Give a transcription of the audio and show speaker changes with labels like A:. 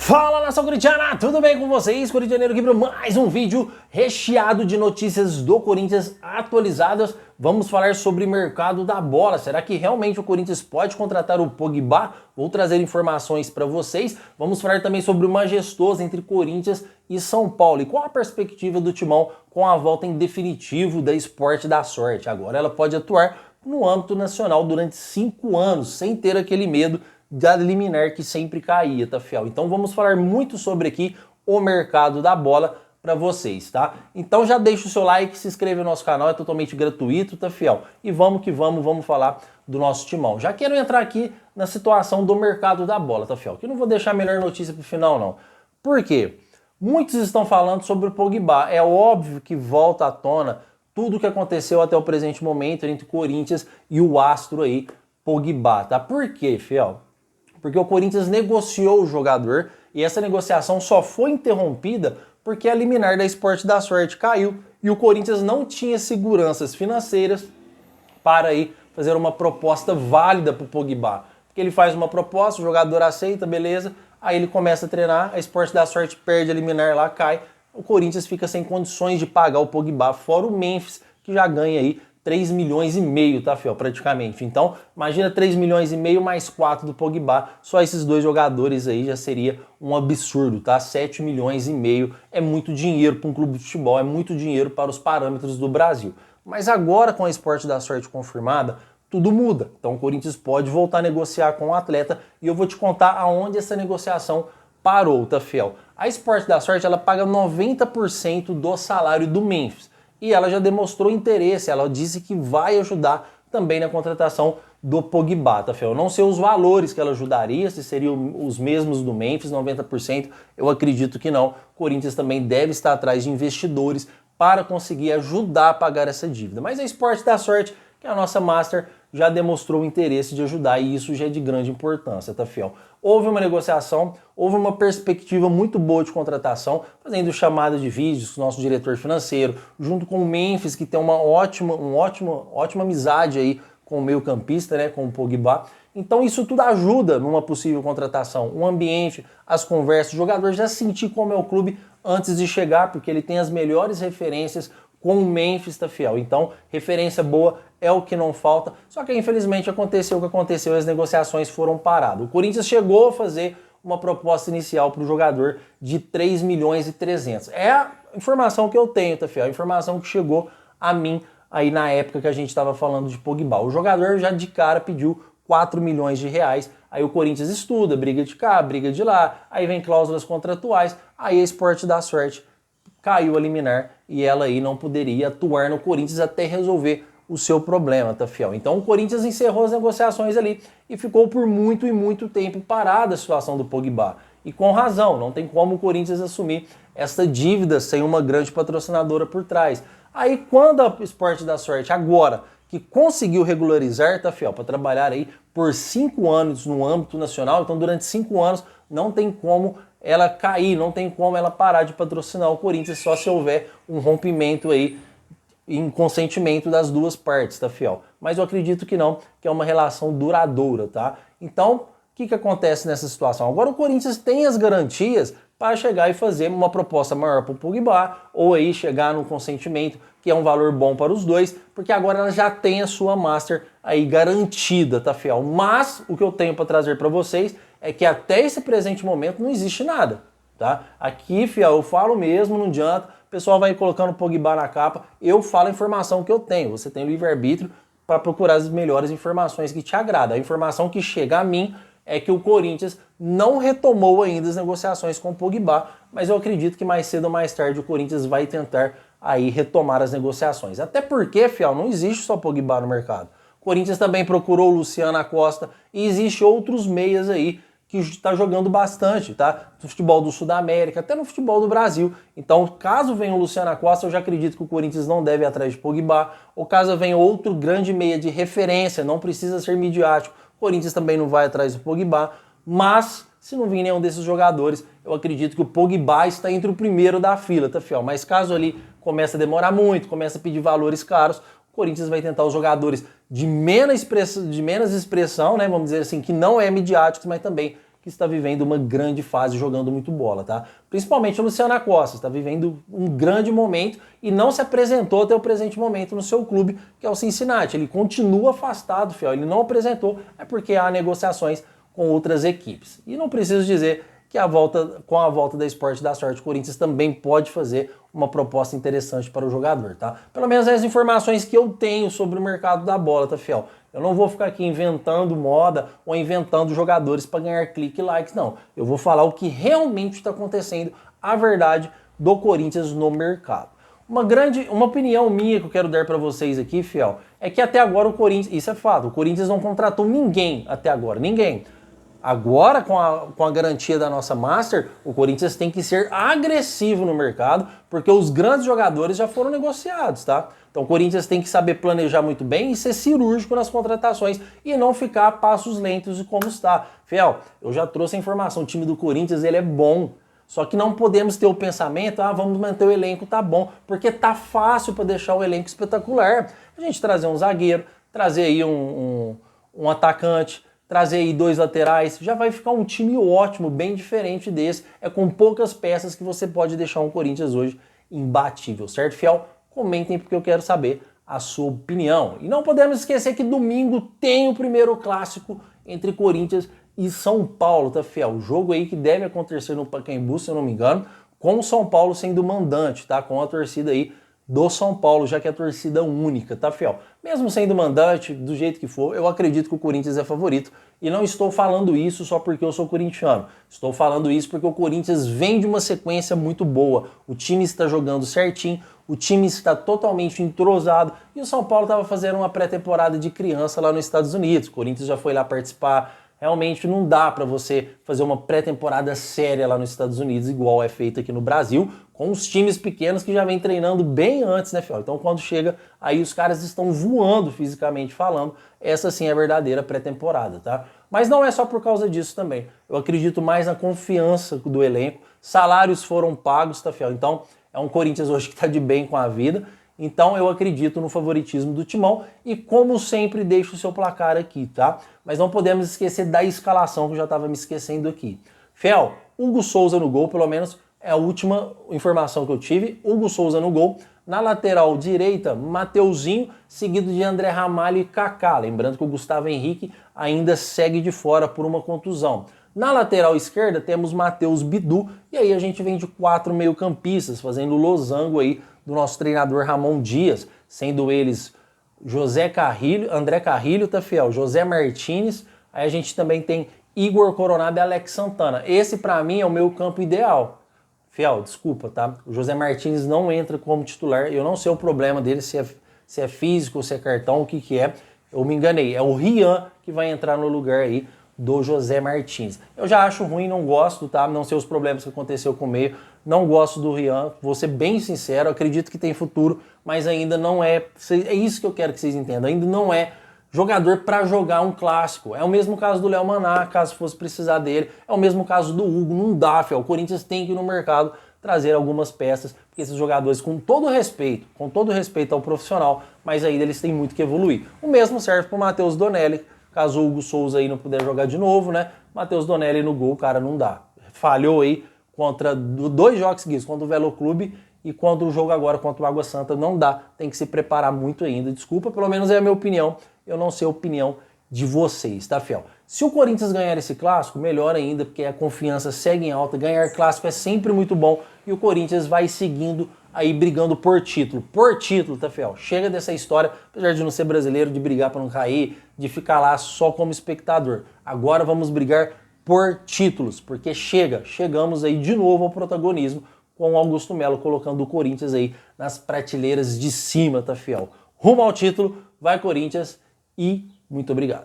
A: Fala, nação corintiana, tudo bem com vocês? Corintianeiro aqui para mais um vídeo recheado de notícias do Corinthians atualizadas. Vamos falar sobre o mercado da bola. Será que realmente o Corinthians pode contratar o Pogba? Vou trazer informações para vocês. Vamos falar também sobre o majestoso entre Corinthians e São Paulo. E qual a perspectiva do Timão com a volta em definitivo da Sport da Sorte? Agora ela pode atuar no âmbito nacional durante 5 anos, sem ter aquele medo da liminar que sempre caía, tá, fiel? Então vamos falar muito sobre aqui o mercado da bola para vocês, tá? Então já deixa o seu like, se inscreve no nosso canal, é totalmente gratuito, tá, fiel? E vamos que vamos falar do nosso timão. Já quero entrar aqui na situação do mercado da bola, tá, fiel? Que eu não vou deixar a melhor notícia pro final, não. Por quê? Muitos estão falando sobre o Pogba. É óbvio que volta à tona tudo o que aconteceu até o presente momento entre o Corinthians e o astro aí, Pogba, tá? Por quê, fiel? Porque o Corinthians negociou o jogador e essa negociação só foi interrompida porque a liminar da Sport da Sorte caiu e o Corinthians não tinha seguranças financeiras para aí fazer uma proposta válida para o Pogba. Porque ele faz uma proposta, o jogador aceita, beleza, aí ele começa a treinar, a Sport da Sorte perde a liminar lá, cai, o Corinthians fica sem condições de pagar o Pogba, fora o Memphis, que já ganha aí 3 milhões e meio, tá, fiel? Praticamente. Então, imagina 3 milhões e meio mais 4 do Pogba. Só esses dois jogadores aí já seria um absurdo, tá? 7 milhões e meio é muito dinheiro para um clube de futebol, é muito dinheiro para os parâmetros do Brasil. Mas agora, com a Sport da Sorte confirmada, tudo muda. Então, o Corinthians pode voltar a negociar com o atleta e eu vou te contar aonde essa negociação parou, tá, fiel? A Sport da Sorte, ela paga 90% do salário do Memphis. E ela já demonstrou interesse, ela disse que vai ajudar também na contratação do Pogba, tá, fiel? Eu não sei os valores que ela ajudaria, se seriam os mesmos do Memphis, 90%, eu acredito que não. O Corinthians também deve estar atrás de investidores para conseguir ajudar a pagar essa dívida. Mas a Sport da Sorte, que é a nossa master, já demonstrou o interesse de ajudar e isso já é de grande importância, tá, fiel? Houve uma negociação, houve uma perspectiva muito boa de contratação, fazendo chamada de vídeos com o nosso diretor financeiro, junto com o Memphis, que tem uma ótima amizade aí com o meio-campista, né, com o Pogba. Então isso tudo ajuda numa possível contratação, o ambiente, as conversas, o jogador já sentir como é o clube antes de chegar, porque ele tem as melhores referências com o Memphis, tá, fiel? Então, referência boa é o que não falta, só que infelizmente aconteceu o que aconteceu e as negociações foram paradas. O Corinthians chegou a fazer uma proposta inicial para o jogador de 3 milhões e 300. É a informação que eu tenho, tá, fiel? A informação que chegou a mim aí na época que a gente estava falando de Pogba. O jogador já de cara pediu 4 milhões de reais, aí o Corinthians estuda, briga de cá, briga de lá, aí vem cláusulas contratuais, aí a Sport da Sorte caiu a liminar e ela aí não poderia atuar no Corinthians até resolver o seu problema, tá, fiel? Então o Corinthians encerrou as negociações ali e ficou por muito tempo parada a situação do Pogba. E com razão, não tem como o Corinthians assumir essa dívida sem uma grande patrocinadora por trás. Aí quando a Sport da Sorte agora que conseguiu regularizar, tá, fiel, para trabalhar aí por 5 anos no âmbito nacional, então durante 5 anos não tem como ela cair, não tem como ela parar de patrocinar o Corinthians, só se houver um rompimento aí em consentimento das duas partes, tá, fiel? Mas eu acredito que não, que é uma relação duradoura, tá? Então, o que acontece nessa situação? Agora o Corinthians tem as garantias para chegar e fazer uma proposta maior para o Pogba, ou aí chegar num consentimento que é um valor bom para os dois, porque agora ela já tem a sua master aí garantida, tá, fiel? Mas o que eu tenho para trazer para vocês é que até esse presente momento não existe nada, tá? Aqui, fiel, eu falo mesmo, não adianta, o pessoal vai colocando o Pogba na capa, eu falo a informação que eu tenho, você tem o livre-arbítrio para procurar as melhores informações que te agradam. A informação que chega a mim é que o Corinthians não retomou ainda as negociações com o Pogba, mas eu acredito que mais cedo ou mais tarde o Corinthians vai tentar aí retomar as negociações. Até porque, fiel, não existe só Pogba no mercado. O Corinthians também procurou o Luciano Acosta e existe outros meias aí que está jogando bastante, tá? No futebol do Sul da América, até no futebol do Brasil. Então, caso venha o Luciano Acosta, eu já acredito que o Corinthians não deve ir atrás de Pogba. Ou caso venha outro grande meia de referência, não precisa ser midiático, o Corinthians também não vai atrás do Pogba. Mas, se não vir nenhum desses jogadores, eu acredito que o Pogba está entre o primeiro da fila, tá, fiel? Mas caso ali comece a demorar muito, comece a pedir valores caros, o Corinthians vai tentar os jogadores de menos expressão, né, vamos dizer assim, que não é midiáticos, mas também que está vivendo uma grande fase jogando muito bola, tá? Principalmente o Luciano Costa, está vivendo um grande momento e não se apresentou até o presente momento no seu clube, que é o Cincinnati. Ele continua afastado, fiel, ele não apresentou, é porque há negociações com outras equipes. E não preciso dizer que com a volta da Esporte da Sorte, o Corinthians também pode fazer uma proposta interessante para o jogador, tá? Pelo menos as informações que eu tenho sobre o mercado da bola, tá, fiel? Eu não vou ficar aqui inventando moda ou inventando jogadores para ganhar clique e likes, não. Eu vou falar o que realmente está acontecendo, a verdade do Corinthians no mercado. Uma opinião minha que eu quero dar para vocês aqui, fiel, é que até agora o Corinthians, isso é fato, o Corinthians não contratou ninguém até agora, ninguém. Agora, com a garantia da nossa Master, o Corinthians tem que ser agressivo no mercado, porque os grandes jogadores já foram negociados, tá? Então o Corinthians tem que saber planejar muito bem e ser cirúrgico nas contratações e não ficar a passos lentos como está. Fiel, eu já trouxe a informação, o time do Corinthians ele é bom, só que não podemos ter o pensamento, vamos manter o elenco, tá bom, porque tá fácil para deixar o elenco espetacular. A gente trazer um zagueiro, trazer aí um atacante, trazer aí 2 laterais, já vai ficar um time ótimo, bem diferente desse. É com poucas peças que você pode deixar um Corinthians hoje imbatível, certo, fiel? Comentem porque eu quero saber a sua opinião. E não podemos esquecer que domingo tem o primeiro clássico entre Corinthians e São Paulo, tá, fiel? O jogo aí que deve acontecer no Pacaembu, se eu não me engano, com o São Paulo sendo mandante, tá? Com a torcida aí do São Paulo, já que é a torcida única, tá, fiel? Mesmo sendo mandante, do jeito que for, eu acredito que o Corinthians é favorito. E não estou falando isso só porque eu sou corintiano. Estou falando isso porque o Corinthians vem de uma sequência muito boa. O time está jogando certinho, o time está totalmente entrosado. E o São Paulo estava fazendo uma pré-temporada de criança lá nos Estados Unidos. O Corinthians já foi lá participar. Realmente não dá para você fazer uma pré-temporada séria lá nos Estados Unidos, igual é feita aqui no Brasil, com os times pequenos que já vem treinando bem antes, né, fiel? Então quando chega, aí os caras estão voando fisicamente falando. Essa sim é a verdadeira pré-temporada, tá? Mas não é só por causa disso também. Eu acredito mais na confiança do elenco. Salários foram pagos, tá, fiel? Então é um Corinthians hoje que está de bem com a vida. Então eu acredito no favoritismo do Timão e, como sempre, deixo o seu placar aqui, tá? Mas não podemos esquecer da escalação, que eu já estava me esquecendo aqui. Fiel, Hugo Souza no gol, pelo menos é a última informação que eu tive. Hugo Souza no gol. Na lateral direita, Mateuzinho, seguido de André Ramalho e Kaká. Lembrando que o Gustavo Henrique ainda segue de fora por uma contusão. Na lateral esquerda temos Matheus Bidu, e aí a gente vem de 4 meio-campistas, fazendo o losango aí do nosso treinador Ramon Dias, sendo eles José Carrilho, André Carrilho, tá, fiel? José Martínez, aí a gente também tem Igor Coronado e Alex Santana. Esse pra mim é o meu campo ideal. Fiel, desculpa, tá? O José Martínez não entra como titular, eu não sei o problema dele, se é físico, se é cartão, o que que é. Eu me enganei, é o Rian que vai entrar no lugar aí do José Martins. Eu já acho ruim, não gosto, tá? Não sei os problemas que aconteceu com o meio, não gosto do Rian, vou ser bem sincero, acredito que tem futuro, mas ainda não é isso que eu quero que vocês entendam, ainda não é jogador para jogar um clássico. É o mesmo caso do Léo Maná, caso fosse precisar dele, é o mesmo caso do Hugo, não dá, fiel. O Corinthians tem que ir no mercado trazer algumas peças, porque esses jogadores, com todo respeito ao profissional, mas ainda eles têm muito que evoluir. O mesmo serve para o Matheus Donelli, caso o Hugo Souza aí não puder jogar de novo, né? Matheus Donelli no gol, cara, não dá. Falhou aí contra 2 jogos seguidos, contra o Velo Clube e contra o jogo agora contra o Água Santa, não dá. Tem que se preparar muito ainda. Desculpa, pelo menos é a minha opinião. Eu não sei a opinião de vocês, tá, fiel? Se o Corinthians ganhar esse clássico, melhor ainda, porque a confiança segue em alta. Ganhar clássico é sempre muito bom e o Corinthians vai seguindo aí brigando por título. Por título, tá, fiel? Chega dessa história, apesar de não ser brasileiro, de brigar para não cair, de ficar lá só como espectador. Agora vamos brigar por títulos, porque chegamos aí de novo ao protagonismo com o Augusto Melo colocando o Corinthians aí nas prateleiras de cima, tá, fiel? Rumo ao título, vai Corinthians e muito obrigado.